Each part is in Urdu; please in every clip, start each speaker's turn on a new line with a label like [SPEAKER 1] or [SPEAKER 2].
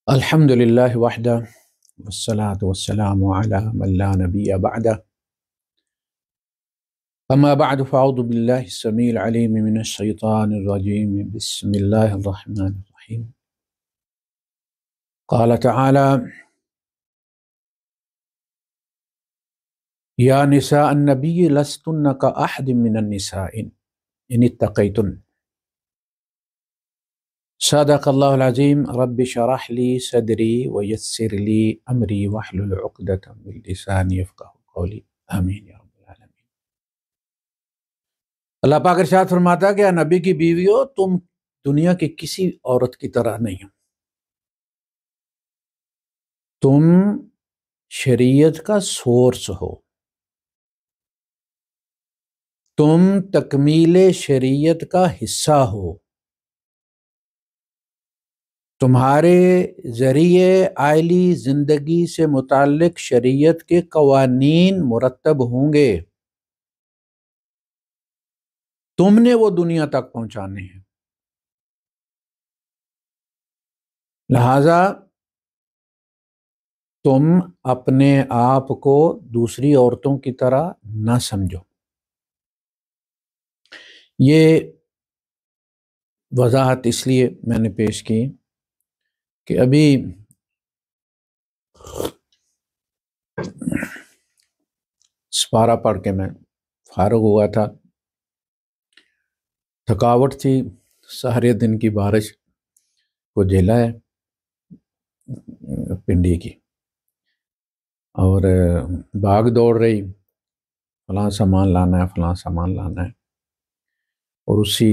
[SPEAKER 1] الحمد للہ وحدہ والصلاة والسلام علی من لا نبی بعدہ اما بعد فاعوذ باللہ السمیع العلیم من الشیطان الرجیم بسم اللہ الرحمن الرحیم قال تعالی یا نساء النبی لستن کاحد من النساء ان اتقیتن صدق اللہ العظیم رب شرح لی صدری ویسر لی امری واحلل عقدۃ من لسانی یفقہوا قولی آمین یا رب العالمین۔ اللہ پاک ارشاد فرماتا ہے کہ نبی کی بیویو تم دنیا کی کسی عورت کی طرح نہیں ہو، تم شریعت کا سورس ہو، تم تکمیل شریعت کا حصہ ہو، تمہارے ذریعے آئلی زندگی سے متعلق شریعت کے قوانین مرتب ہوں گے، تم نے وہ دنیا تک پہنچانے ہیں، لہذا تم اپنے آپ کو دوسری عورتوں کی طرح نہ سمجھو۔ یہ وضاحت اس لیے میں نے پیش کی کہ ابھی سپارہ پڑھ کے میں فارغ ہوا تھا، تھکاوٹ تھی، سارے دن کی بارش کو جھیلا ہے پنڈی کی، اور بھاگ دوڑ رہی، فلاں سامان لانا ہے فلاں سامان لانا ہے، اور اسی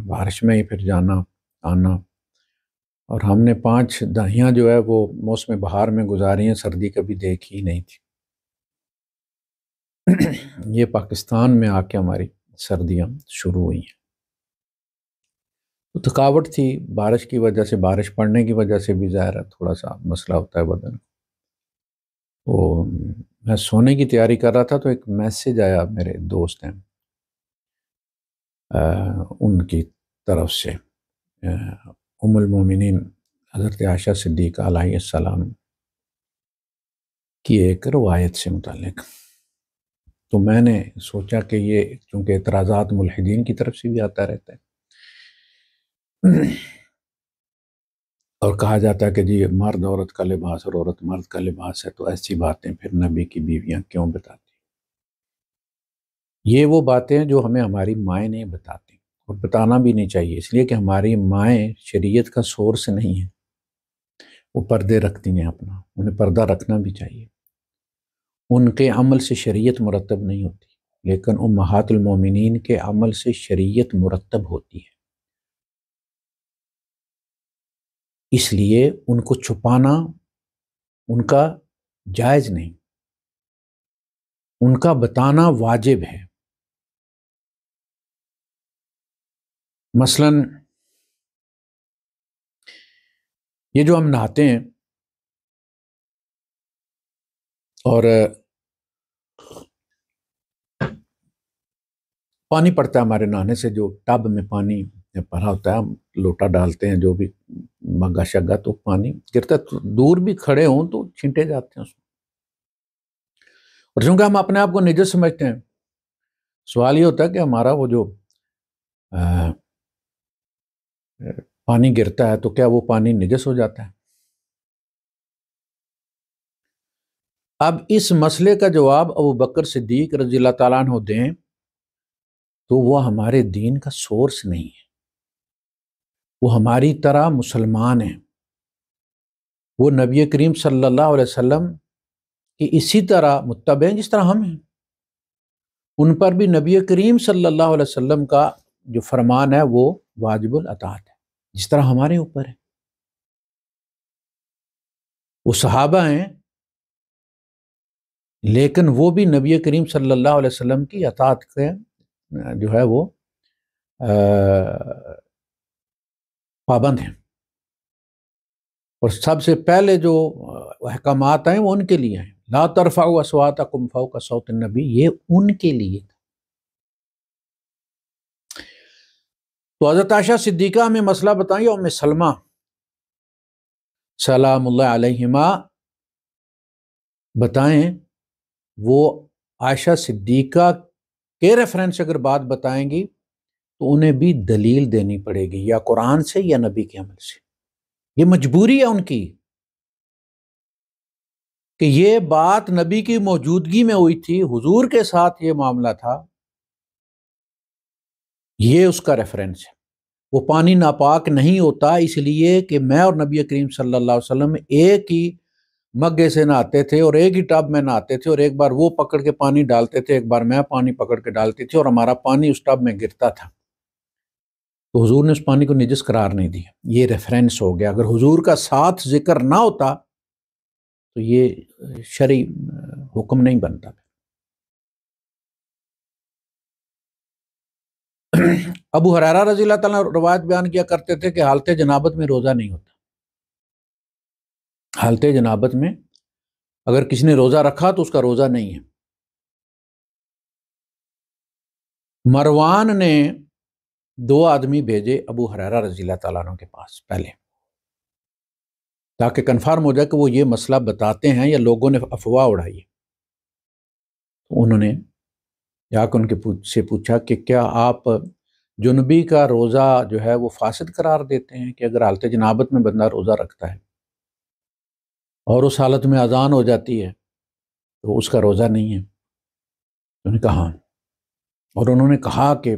[SPEAKER 1] بارش میں ہی پھر جانا آنا، اور ہم نے 5 دہائیاں جو ہے وہ موسم بہار میں گزاری ہیں، سردی کبھی دیکھی ہی نہیں تھی۔ یہ پاکستان میں آ کے ہماری سردیاں شروع ہوئی ہیں، تو تھکاوٹ تھی بارش کی وجہ سے، بارش پڑنے کی وجہ سے بھی ظاہر ہے تھوڑا سا مسئلہ ہوتا ہے بدن کو۔ میں سونے کی تیاری کر رہا تھا تو ایک میسج آیا، میرے دوست ہیں ان کی طرف سے، ام المومنین حضرت عائشہ صدیقہ علیہ السلام کی ایک روایت سے متعلق۔ تو میں نے سوچا کہ یہ چونکہ اعتراضات ملحدین کی طرف سے بھی آتا رہتا ہے، اور کہا جاتا ہے کہ جی مرد عورت کا لباس اور عورت مرد کا لباس ہے، تو ایسی باتیں پھر نبی کی بیویاں کیوں بتاتی؟ یہ وہ باتیں جو ہمیں ہماری مائیں نہیں بتاتی، اور بتانا بھی نہیں چاہیے، اس لیے کہ ہماری مائیں شریعت کا سورس نہیں ہیں، وہ پردے رکھتی ہیں اپنا، انہیں پردہ رکھنا بھی چاہیے، ان کے عمل سے شریعت مرتب نہیں ہوتی، لیکن امہات المومنین کے عمل سے شریعت مرتب ہوتی ہے، اس لیے ان کو چھپانا ان کا جائز نہیں، ان کا بتانا واجب ہے۔ مثلا یہ جو ہم نہاتے ہیں اور پانی پڑتا ہے ہمارے نہانے سے، جو ٹب میں پانی بھرا ہوتا ہے، ہم لوٹا ڈالتے ہیں جو بھی مگا شگا، تو پانی گرتا ہے، دور بھی کھڑے ہوں تو چھینٹے جاتے ہیں اس میں، اور چونکہ ہم اپنے آپ کو نجس سمجھتے ہیں، سوال یہ ہوتا ہے کہ ہمارا وہ جو پانی گرتا ہے تو کیا وہ پانی نجس ہو جاتا ہے؟ اب اس مسئلے کا جواب ابو بکر صدیق رضی اللہ تعالیٰ عنہ دیں تو وہ ہمارے دین کا سورس نہیں ہے، وہ ہماری طرح مسلمان ہیں، وہ نبی کریم صلی اللہ علیہ وسلم کی اسی طرح متبع ہیں جس طرح ہم ہیں، ان پر بھی نبی کریم صلی اللہ علیہ وسلم کا جو فرمان ہے وہ واجب الاطاعت ہے، جس طرح ہمارے اوپر ہے۔ وہ صحابہ ہیں لیکن وہ بھی نبی کریم صلی اللہ علیہ وسلم کی اطاعت کے جو ہے وہ پابند ہیں، اور سب سے پہلے جو احکامات ہیں وہ ان کے لیے ہیں، لا ترفعوا اصواتکم فوق صوت النبی، یہ ان کے لیے۔ تو حضرت عائشہ صدیقہ ہمیں مسئلہ بتائیں، ام سلمہ سلام اللہ علیہما بتائیں، وہ عائشہ صدیقہ کے ریفرنس اگر بات بتائیں گی تو انہیں بھی دلیل دینی پڑے گی، یا قرآن سے یا نبی کے عمل سے۔ یہ مجبوری ہے ان کی کہ یہ بات نبی کی موجودگی میں ہوئی تھی، حضور کے ساتھ یہ معاملہ تھا، یہ اس کا ریفرنس ہے۔ وہ پانی ناپاک نہیں ہوتا اس لیے کہ میں اور نبی کریم صلی اللہ علیہ وسلم ایک ہی مگے سے نہاتے تھے اور ایک ہی ٹب میں نہاتے تھے، اور ایک بار وہ پکڑ کے پانی ڈالتے تھے، ایک بار میں پانی پکڑ کے ڈالتی تھی، اور ہمارا پانی اس ٹب میں گرتا تھا، تو حضور نے اس پانی کو نجس قرار نہیں دیا۔ یہ ریفرنس ہو گیا۔ اگر حضور کا ساتھ ذکر نہ ہوتا تو یہ شرعی حکم نہیں بنتا۔ ابو ہریرہ رضی اللہ تعالیٰ روایت بیان کیا کرتے تھے کہ حالت جنابت میں روزہ نہیں ہوتا۔ حالت جنابت میں اگر کسی نے روزہ رکھا تو اس کا روزہ نہیں ہے۔ مروان نے 2 آدمی بھیجے ابو ہریرہ رضی اللہ تعالیٰ عنہ کے پاس پہلے، تاکہ کنفرم ہو جائے کہ وہ یہ مسئلہ بتاتے ہیں یا لوگوں نے افواہ اڑائی ہے۔ انہوں نے جا کے ان کے سے پوچھا کہ کیا آپ جنبی کا روزہ جو ہے وہ فاسد قرار دیتے ہیں کہ اگر حالت جنابت میں بندہ روزہ رکھتا ہے اور اس حالت میں اذان ہو جاتی ہے تو اس کا روزہ نہیں ہے؟ انہوں نے کہا ہاں، اور انہوں نے کہا کہ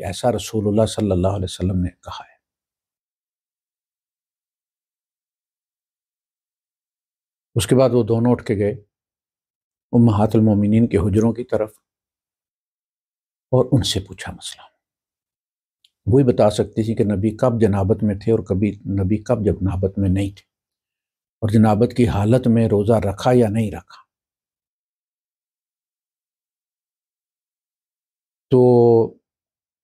[SPEAKER 1] ایسا رسول اللہ صلی اللہ علیہ وسلم نے کہا ہے۔ اس کے بعد وہ دونوں اٹھ کے گئے امہات المومنین کے حجروں کی طرف اور ان سے پوچھا مسئلہ۔ وہی بتا سکتی تھی کہ نبی کب جنابت میں تھے اور کبھی نبی کب جنابت میں نہیں تھے، اور جنابت کی حالت میں روزہ رکھا یا نہیں رکھا۔ تو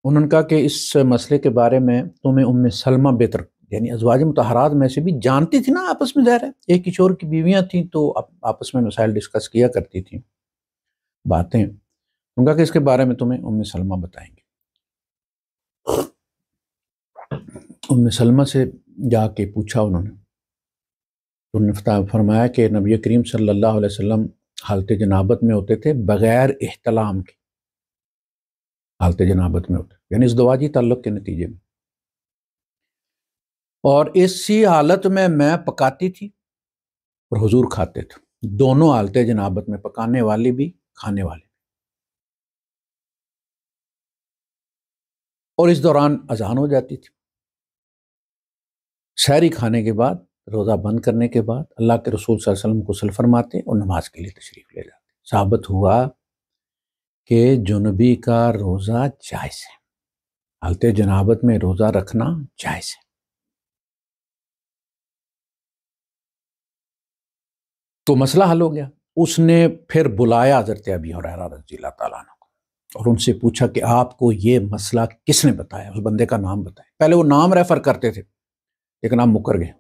[SPEAKER 1] انہوں نے کہا کہ اس مسئلے کے بارے میں تمہیں ام سلمہ بہتر، یعنی ازواج مطہرات میں سے بھی جانتی تھی نا، آپس میں ظاہر ہے ایک ہی شوہر کی بیویاں تھیں تو آپس میں مسائل ڈسکس کیا کرتی تھیں، باتیں۔ ان کا کہ اس کے بارے میں تمہیں ام سلمہ بتائیں گے۔ ام سلمہ سے جا کے پوچھا انہوں نے فرمایا کہ نبی کریم صلی اللہ علیہ وسلم حالت جنابت میں ہوتے تھے بغیر احتلام کے، حالت جنابت میں ہوتے یعنی ازدواجی تعلق کے نتیجے میں، اور اسی حالت میں پکاتی تھی اور حضور کھاتے تھے، دونوں حالت جنابت میں، پکانے والی بھی کھانے والی بھی، اور اس دوران اذان ہو جاتی تھی۔ سحری کھانے کے بعد، روزہ بند کرنے کے بعد اللہ کے رسول صلی اللہ علیہ وسلم غسل فرماتے اور نماز کے لیے تشریف لے جاتے۔ ثابت ہوا کہ جنبی کا روزہ جائز ہے، حالت جنابت میں روزہ رکھنا جائز ہے۔ تو مسئلہ حل ہو گیا۔ اس نے پھر بلایا حضرت ابی ہریرہ رضی اللہ تعالیٰ عنہ کو اور ان سے پوچھا کہ آپ کو یہ مسئلہ کس نے بتایا، اس بندے کا نام بتائے۔ پہلے وہ نام ریفر کرتے تھے لیکن آپ مکر گئے،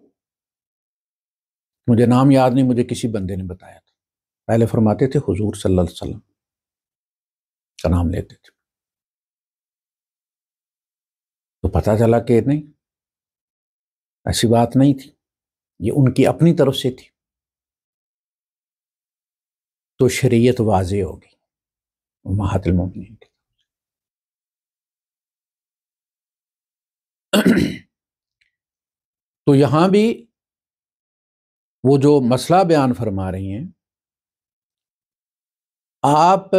[SPEAKER 1] مجھے نام یاد نہیں، مجھے کسی بندے نے بتایا تھا۔ پہلے فرماتے تھے حضور صلی اللہ علیہ وسلم کا نام لیتے تھے، تو پتہ چلا کہ نہیں، ایسی بات نہیں تھی، یہ ان کی اپنی طرف سے تھی۔ تو شریعت واضح ہوگی امہات المومنین کی۔ تو یہاں بھی وہ جو مسئلہ بیان فرما رہی ہیں، آپ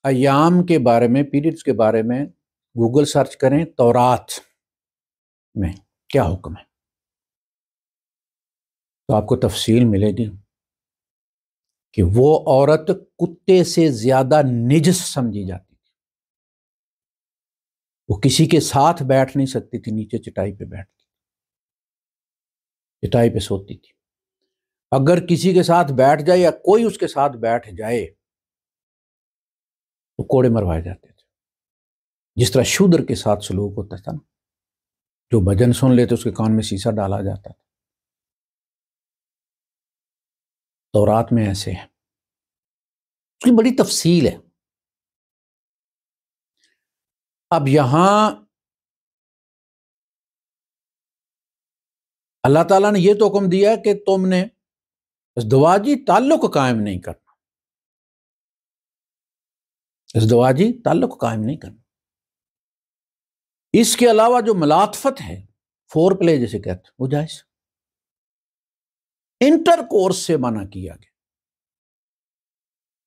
[SPEAKER 1] ایام کے بارے میں، پیریڈز کے بارے میں گوگل سرچ کریں تورات میں کیا حکم ہے، تو آپ کو تفصیل ملے گی کہ وہ عورت کتے سے زیادہ نجس سمجھی جاتی تھی، وہ کسی کے ساتھ بیٹھ نہیں سکتی تھی، نیچے چٹائی پہ بیٹھتی، چٹائی پہ سوتی تھی۔ اگر کسی کے ساتھ بیٹھ جائے یا کوئی اس کے ساتھ بیٹھ جائے تو کوڑے مروائے جاتے تھے، جس طرح شودر کے ساتھ سلوک ہوتا تھا نا، جو بھجن سن لیتے اس کے کان میں سیسا ڈالا جاتا تھا۔ تورات میں ایسے ہے، اس کی بڑی تفصیل ہے۔ اب یہاں اللہ تعالیٰ نے یہ تو حکم دیا کہ تم نے ازدواجی تعلق قائم نہیں کرنا، ازدواجی تعلق قائم نہیں کرنا۔ اس کے علاوہ جو ملاطفت ہے، فور پلے جسے کہتے ہیں، وہ جائز، انٹر کورس سے منع کیا گیا۔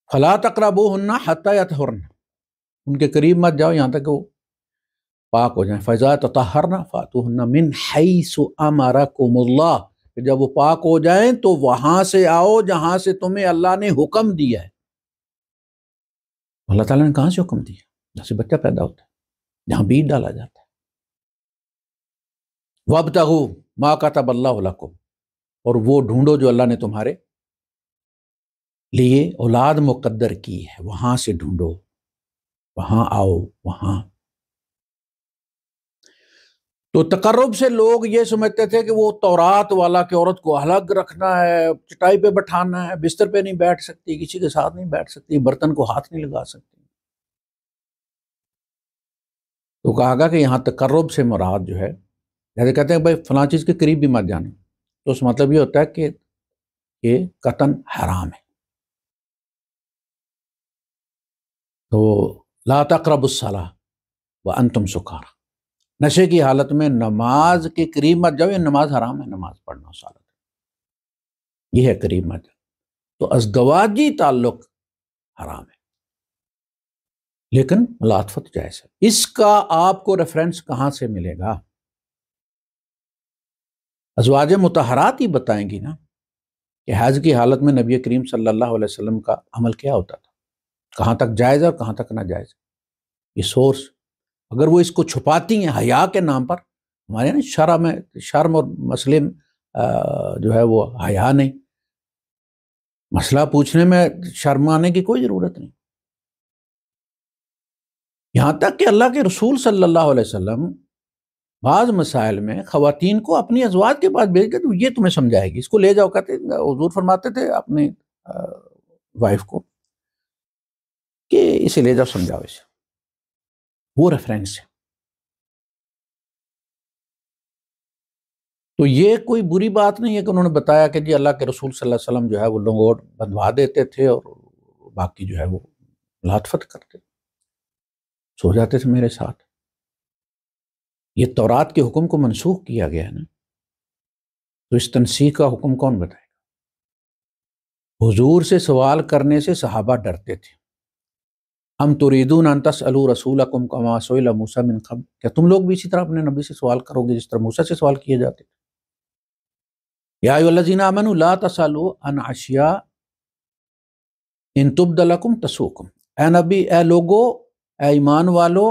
[SPEAKER 1] فلا تقربوہن حتی یطہرن، ان کے قریب مت جاؤ یہاں تک کہ وہ پاک ہو جائیں۔ فإذا تطہرن فأتوہن من حیث امرکم اللہ، جب وہ پاک ہو جائیں تو وہاں سے آؤ جہاں سے تمہیں اللہ نے حکم دیا ہے۔ اللہ تعالیٰ نے کہاں سے حکم دیا؟ جہاں سے بچہ پیدا ہوتا ہے، جہاں بیج ڈالا جاتا ہے۔ وابتغوا ما كتب اللہ لکم، اور وہ ڈھونڈو جو اللہ نے تمہارے لیے اولاد مقدر کی ہے، وہاں سے ڈھونڈو، وہاں آؤ، وہاں۔ تو تقرب سے لوگ یہ سمجھتے تھے کہ وہ تورات والا کہ عورت کو الگ رکھنا ہے، چٹائی پہ بٹھانا ہے، بستر پہ نہیں بیٹھ سکتی، کسی کے ساتھ نہیں بیٹھ سکتی، برتن کو ہاتھ نہیں لگا سکتی۔ تو کہا گا کہ یہاں تقرب سے مراد جو ہے، جیسے کہتے ہیں بھائی فلاں چیز کے قریب بھی مت جانا، تو اس مطلب یہ ہوتا ہے کہ یہ قطعاً حرام ہے۔ تو لا تقربوا الصلاۃ وانتم سکارى، نشے کی حالت میں نماز کے قریب مت جاؤ، یہ نماز حرام ہے، نماز پڑھنا اس حالت میں، یہ ہے قریب مت جاؤ۔ تو ازدواجی تعلق حرام ہے، لیکن ملاطفت جائز ہے۔ اس کا آپ کو ریفرنس کہاں سے ملے گا؟ ازواج مطہرات ہی بتائیں گی نا کہ حیض کی حالت میں نبی کریم صلی اللہ علیہ وسلم کا عمل کیا ہوتا تھا، کہاں تک جائز ہے اور کہاں تک ناجائز ہے۔ یہ سورس، اگر وہ اس کو چھپاتی ہیں حیا کے نام پر، ہمارے نا شرع میں شرم اور مسئلے جو ہے وہ حیا نہیں، مسئلہ پوچھنے میں شرمانے کی کوئی ضرورت نہیں۔ یہاں تک کہ اللہ کے رسول صلی اللہ علیہ وسلم بعض مسائل میں خواتین کو اپنی ازواج کے پاس بھیج کے تو یہ تمہیں سمجھائے گی، اس کو لے جاؤ، کہتے حضور فرماتے تھے اپنے وائف کو کہ اسے لے جاؤ، سمجھاؤ اسے، وہ ریفرنس ہے۔ تو یہ کوئی بری بات نہیں ہے کہ انہوں نے بتایا کہ جی اللہ کے رسول صلی اللہ علیہ وسلم جو ہے وہ لنگوٹ بندھوا دیتے تھے اور باقی جو ہے وہ ملاطفت کرتے، سو جاتے تھے میرے ساتھ۔ یہ تورات کے حکم کو منسوخ کیا گیا ہے نا، تو اس تنسیخ کا حکم کون بتائے گا؟ حضور سے سوال کرنے سے صحابہ ڈرتے تھے۔ ام تریدون ان تسألوا رسولکم کما سئل موسیٰ من قبل، کیا تم لوگ بھی اسی طرح اپنے نبی سے سوال کرو گے جس طرح موسیٰ سے سوال کیے جاتے تھے؟ یا ایھا الذین آمنوا لا تسألوا عن اشیاء ان تبد لکم تسؤکم، اے نبی، اے لوگو، اے ایمان والو،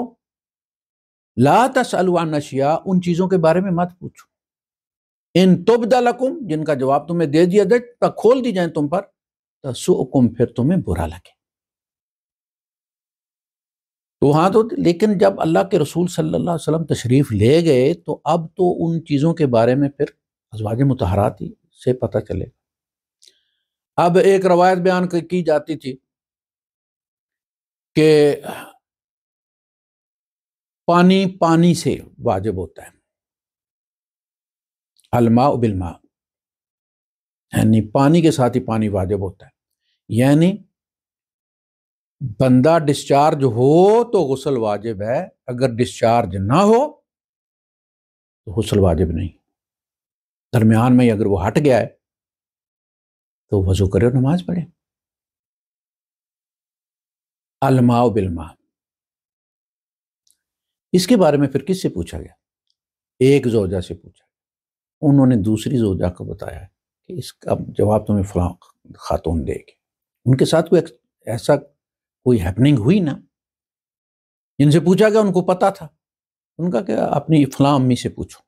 [SPEAKER 1] لا تسألوا عن اشیاء، ان چیزوں کے بارے میں مت پوچھو، ان تبد لکم، جن کا جواب تمہیں دے دیا جائے، کھول دی جائیں تم پر، تسؤکم، پھر تمہیں برا لگے۔ تو ہاں، تو لیکن جب اللہ کے رسول صلی اللہ علیہ وسلم تشریف لے گئے تو اب تو ان چیزوں کے بارے میں پھر ازواج مطہرات ہی سے پتہ چلے۔ اب ایک روایت بیان کی جاتی تھی کہ پانی سے واجب ہوتا ہے، الماء بالماء، یعنی پانی کے ساتھ ہی پانی واجب ہوتا ہے، یعنی بندہ ڈسچارج ہو تو غسل واجب ہے، اگر ڈسچارج نہ ہو تو غسل واجب نہیں، درمیان میں اگر وہ ہٹ گیا ہے تو وضو کرے اور نماز پڑھے۔ الماء بالماء، اس کے بارے میں پھر کس سے پوچھا گیا؟ ایک زوجہ سے پوچھا، انہوں نے دوسری زوجہ کو بتایا کہ اس کا جواب تمہیں فلاں خاتون دے گی۔ ان کے ساتھ کوئی ایسا کوئی ہیپننگ ہوئی نا، جن سے پوچھا گیا ان کو پتا تھا، ان کا کہ اپنی فلاں امی سے پوچھو۔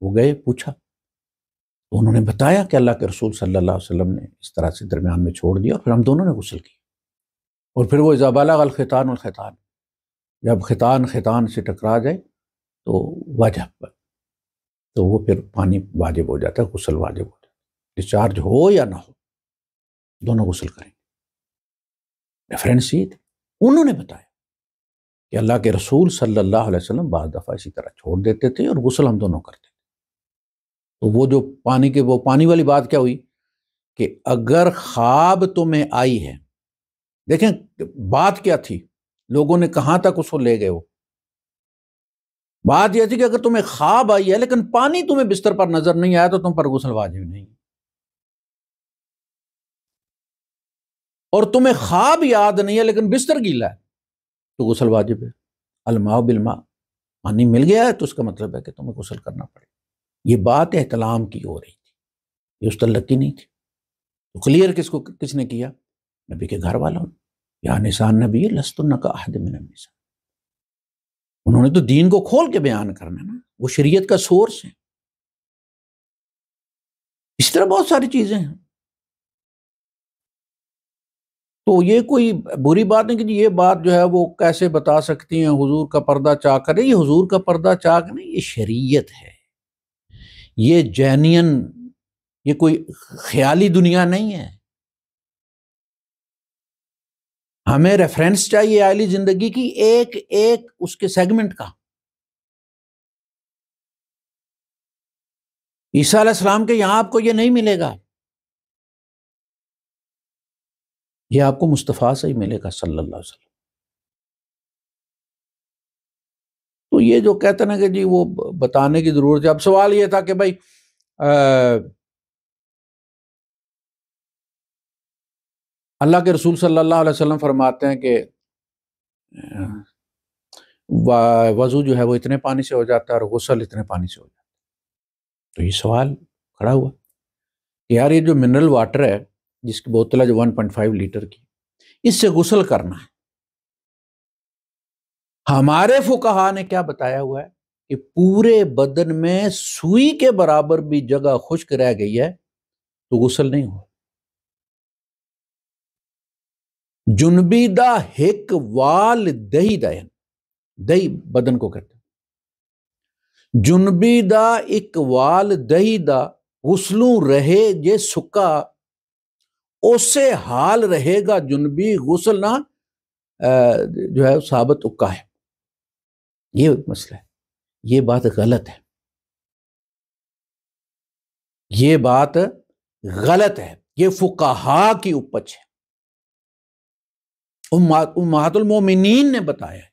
[SPEAKER 1] وہ گئے، پوچھا، تو انہوں نے بتایا کہ اللہ کے رسول صلی اللہ علیہ وسلم نے اس طرح سے درمیان میں چھوڑ دیا، اور پھر ہم دونوں نے غسل کیا، اور پھر وہ اذا بلغ الختان والختان، جب ختان سے ٹکرا جائے تو وجب، تو وہ پھر پانی واجب ہو جاتا ہے، غسل واجب ہو جاتا ہے، ڈسچارج ہو یا نہ ہو، دونوں غسل کریں۔ ریفرنس یہ تھا، انہوں نے بتایا کہ اللہ کے رسول صلی اللہ علیہ وسلم بعض دفعہ اسی طرح چھوڑ دیتے تھے اور غسل ہم دونوں کرتے تھے۔ تو وہ جو پانی والی بات کیا ہوئی کہ اگر خواب تمہیں آئی ہے، دیکھیں بات کیا تھی، لوگوں نے کہاں تک اس کو لے گئے، وہ بات یہ تھی کہ اگر تمہیں خواب آئی ہے لیکن پانی تمہیں بستر پر نظر نہیں آیا تو تم پر غسل واجب نہیں، اور تمہیں خواب یاد نہیں ہے لیکن بستر گیلا ہے تو غسل واجب ہے۔ الماء بالماء، پانی مل گیا ہے تو اس کا مطلب ہے کہ تمہیں غسل کرنا پڑے۔ یہ بات احتلام کی ہو رہی تھی، یہ اس تعلق کی نہیں تھی۔ تو کلیئر کس نے کیا؟ نبی کے گھر والوں نے، یا نساء نبی لستن کاحد من النساء، انہوں نے تو دین کو کھول کے بیان کرنا ہے نا، وہ شریعت کا سورس ہے۔ اس طرح بہت ساری چیزیں ہیں، تو یہ کوئی بری بات نہیں کہ یہ بات جو ہے وہ کیسے بتا سکتی ہیں حضور کا پردہ چاک کرے۔ یہ حضور کا پردہ چاک نہیں، یہ شریعت ہے، یہ جینین، یہ کوئی خیالی دنیا نہیں ہے۔ ہمیں ریفرنس چاہیے اعلی زندگی کی ایک ایک اس کے سیگمنٹ کا۔ عیسیٰ علیہ السلام کے یہاں آپ کو یہ نہیں ملے گا، یہ آپ کو مصطفیٰ سے ہی ملے گا صلی اللہ علیہ وسلم۔ تو یہ جو کہتے ہیں کہ جی وہ بتانے کی ضرورت ہے۔ اب سوال یہ تھا کہ بھائی اللہ کے رسول صلی اللہ علیہ وسلم فرماتے ہیں کہ وضو جو ہے وہ اتنے پانی سے ہو جاتا ہے اور غسل اتنے پانی سے ہو جاتا ہے۔ تو یہ سوال کھڑا ہوا کہ یار یہ جو منرل واٹر ہے جس کی بوتل ہے جو 1.5 لیٹر کی، اس سے غسل کرنا ہے، ہمارے فقہا نے کیا بتایا ہوا ہے کہ پورے بدن میں سوئی کے برابر بھی جگہ خشک رہ گئی ہے تو غسل نہیں ہوا۔ جنبی دا ہک وال دہی دین، دہی بدن کو کہتے ہیں، جنبی دا اک وال دہی دا غسلوں رہے جے سکا، اسے حال رہے گا جنبی غسل نہ جو ہے ثابت اکا ہے۔ یہ مسئلہ ہے، یہ بات غلط ہے، یہ بات غلط ہے، یہ فقہا کی اپج ہے۔ امہات المومنین نے بتایا ہے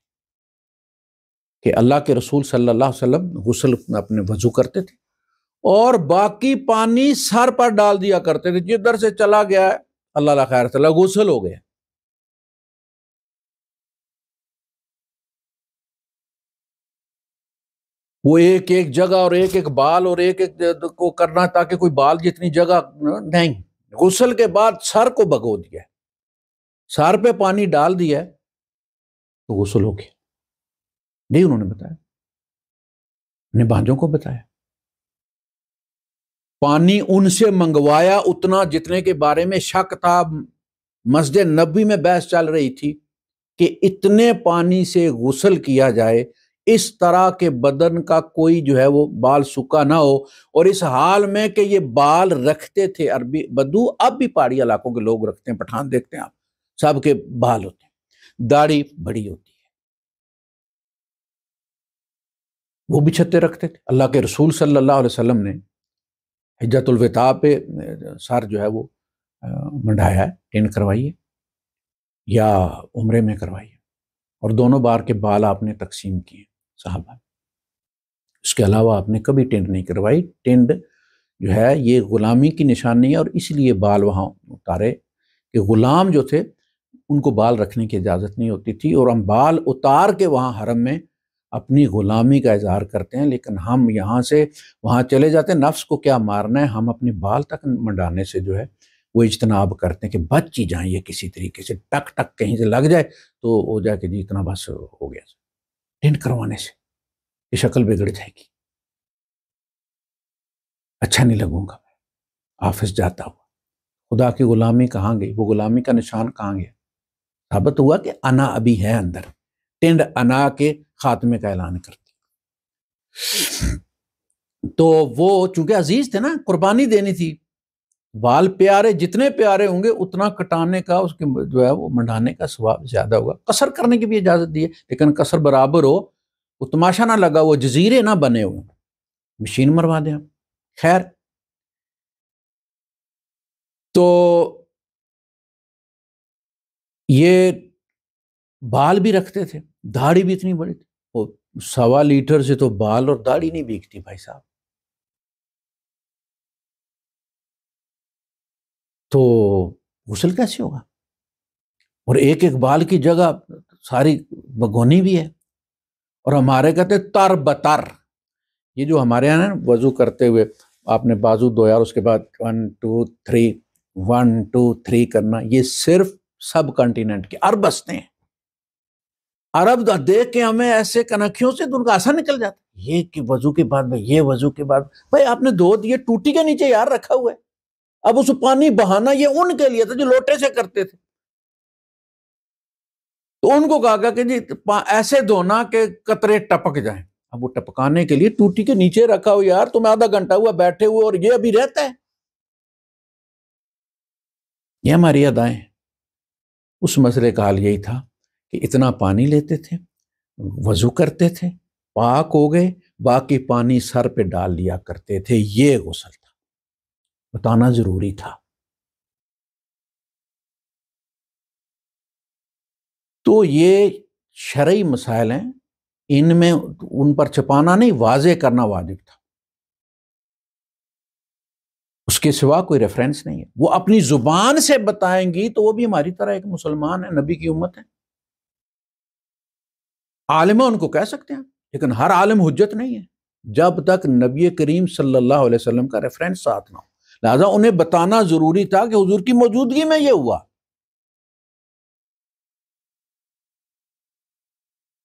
[SPEAKER 1] کہ اللہ کے رسول صلی اللہ علیہ وسلم غسل اپنے وضو کرتے تھے اور باقی پانی سر پر ڈال دیا کرتے تھے، جدھر سے چلا گیا ہے اللہ لا خیر تعالیٰ غسل ہو گیا۔ وہ ایک ایک جگہ اور ایک ایک بال اور ایک ایک کو کرنا تاکہ کوئی بال جتنی جگہ نہیں، غسل کے بعد سر کو بھگو دیا، سر پہ پانی ڈال دیا تو غسل ہو گیا۔ نہیں انہوں نے بتایا، اپنے بھانجوں کو بتایا، پانی ان سے منگوایا اتنا جتنے کے بارے میں شک تھا، مسجد نبوی میں بحث چل رہی تھی کہ اتنے پانی سے غسل کیا جائے، اس طرح کے بدن کا کوئی جو ہے وہ بال سکا نہ ہو، اور اس حال میں کہ یہ بال رکھتے تھے عربی بدو، اب بھی پہاڑی علاقوں کے لوگ رکھتے ہیں، پٹھان دیکھتے ہیں آپ، سب کے بال ہوتے ہیں، داڑھی بڑی ہوتی ہے، وہ بھی چھتے رکھتے تھے۔ اللہ کے رسول صلی اللہ علیہ وسلم نے حجۃ الوداع پہ سر جو ہے وہ منڈایا ہے، ٹین کروائیے یا عمرے میں کروائیے، اور دونوں بار کے بال آپ نے تقسیم کیے صحابہ، اس کے علاوہ آپ نے کبھی ٹینڈ نہیں کروائی۔ ٹینڈ جو ہے یہ غلامی کی نشانی ہے، اور اس لیے بال وہاں اتارے کہ غلام جو تھے ان کو بال رکھنے کی اجازت نہیں ہوتی تھی، اور ہم بال اتار کے وہاں حرم میں اپنی غلامی کا اظہار کرتے ہیں، لیکن ہم یہاں سے وہاں چلے جاتے ہیں، نفس کو کیا مارنا ہے، ہم اپنے بال تک منڈانے سے جو ہے وہ اجتناب کرتے ہیں کہ بچ ہی جائیں یہ کسی طریقے سے، ٹک ٹک کہیں سے لگ جائے تو ہو جائے کہ جی اتنا بس ہو گیا، ٹینٹ کروانے سے یہ شکل بگڑ جائے گی، اچھا نہیں لگوں گا میں آفس جاتا ہوا، خدا کی غلامی کہاں گئی، وہ غلامی کا نشان کہاں گیا؟ ثابت ہوا کہ انا ابھی ہے اندر، ٹینڈ انا کے خاتمے کا اعلان کرتی۔ تو وہ چونکہ عزیز تھے نا، قربانی دینی تھی، بال پیارے جتنے پیارے ہوں گے اتنا کٹانے کا، اس کے جو ہے وہ منڈانے کا ثواب زیادہ ہوگا۔ قصر کرنے کی بھی اجازت دی ہے، لیکن قصر برابر ہو، وہ تماشا نہ لگا، وہ جزیرے نہ بنے ہوئے، مشین مروا دیں۔ خیر، تو یہ بال بھی رکھتے تھے، داڑھی بھی اتنی بڑی تھی، وہ 1.25 لیٹر سے تو بال اور داڑھی نہیں بیکتی بھائی صاحب. تو غسل کیسے ہوگا؟ اور ایک ایک بال کی جگہ ساری بگونی بھی ہے. اور ہمارے کہتے تر بتر، یہ جو ہمارے یہاں وضو کرتے ہوئے آپ نے بازو دھویا اور اس کے بعد 1 2 3 1 2 3 کرنا، یہ صرف سب کنٹیننٹ کے عرب ہنستے ہیں. عرب دیکھ کے ہمیں ایسے کنکھیوں سے ان کا اثر نکل جاتا، یہ کہ وضو کے بعد بھائی، یہ وضو کے بعد بھائی آپ نے دھو دیے، ٹوٹی کے نیچے یار رکھا ہوا ہے. اب اس پانی بہانا یہ ان کے لیے تھا جو لوٹے سے کرتے تھے. تو ان کو کہا کہ جی ایسے دھونا کہ قطرے ٹپک جائیں. اب وہ ٹپکانے کے لیے ٹوٹی کے نیچے رکھا ہو یار، تم آدھا گھنٹہ ہوا بیٹھے ہوئے اور یہ ابھی رہتا ہے. یہ ہماری ادائیں. اس مسئلے کا حال یہی تھا کہ اتنا پانی لیتے تھے، وضو کرتے تھے، پاک ہو گئے، باقی پانی سر پہ ڈال لیا کرتے تھے. یہ غسل تھا، بتانا ضروری تھا. تو یہ شرعی مسائل ہیں، ان میں ان پر چھپانا نہیں، واضح کرنا واجب تھا. اس کے سوا کوئی ریفرنس نہیں ہے. وہ اپنی زبان سے بتائیں گی تو وہ بھی ہماری طرح ایک مسلمان ہے، نبی کی امت ہے. عالمہ ان کو کہہ سکتے ہیں، لیکن ہر عالم حجت نہیں ہے جب تک نبی کریم صلی اللہ علیہ وسلم کا ریفرنس ساتھ نہ ہو. لہذا انہیں بتانا ضروری تھا کہ حضور کی موجودگی میں یہ ہوا.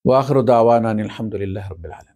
[SPEAKER 1] وآخر دعوانا ان الحمد للہ رب العالمین.